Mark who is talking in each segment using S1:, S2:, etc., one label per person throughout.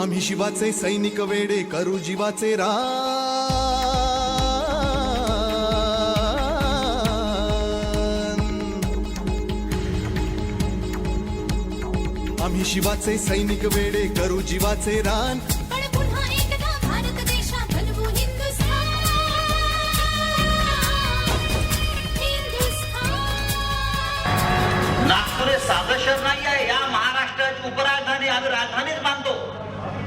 S1: आम्ही शिवाचे सैनिक वेडे करू जीवाचे रान। आम्ही शिवाचे सैनिक वेडे करू जीवाचे रान।
S2: पण पुन्हा एकदा भारत देशा बनवू हिंदुस्थान।
S3: नागपूर हे साधं शहर नाही आहे। या महाराष्ट्राची उपराजधानी आम्ही राजधानीच मानतो।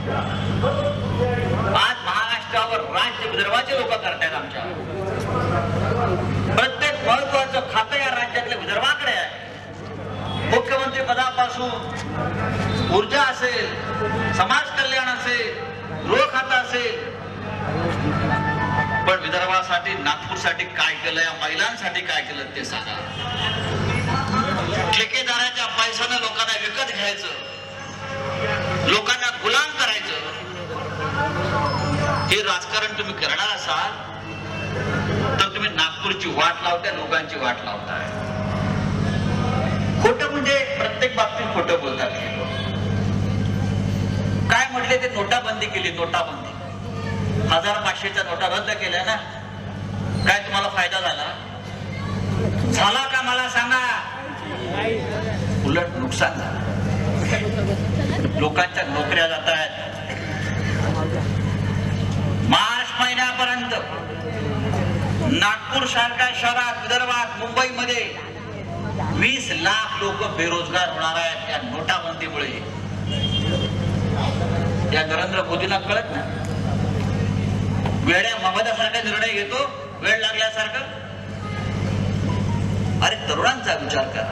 S3: आज महाराष्ट्रावर राज्य विदर्भाचे लोक करतायत। आमच्या प्रत्येक महत्वाचं खातं या राज्यातल्या विदर्भाकडे आहे। मुख्यमंत्री पदापासून ऊर्जा असेल, समाज कल्याण असेल, गृह खातं असेल, पण विदर्भासाठी नागपूरसाठी काय केलं, या महिलांसाठी काय केलं ते सांगा। ठेकेदाराच्या पैशाने लोकांना विकत घ्यायचं, लोकांना गुलाम करायचं, हे राजकारण तुम्ही करणार असाल तर तुम्ही नागपूरची वाट लावताय, लोकांची वाट लावताय। खोटं म्हणजे प्रत्येक बाबतीत खोटं बोलतात हे लोक। काय म्हटले ते नोटाबंदी केली, नोटाबंदी 1500च्या नोटा रद्द केल्या ना, काय तुम्हाला फायदा झाला का मला सांगा? उलट नुकसान झालं। लोकांच्या नोकऱ्या जात आहेत। मार्च महिन्यापर्यंत नागपूर सारख्या शहरात, विदर्भात, मुंबईमध्ये 20 लाख लोक बेरोजगार होणार आहेत या नोटाबंदीमुळे। या नरेंद्र मोदींना कळत ना, वेड्या ममदासारखा निर्णय घेतो, वेळ लागल्यासारखं। अरे तरुणांचा विचार करा।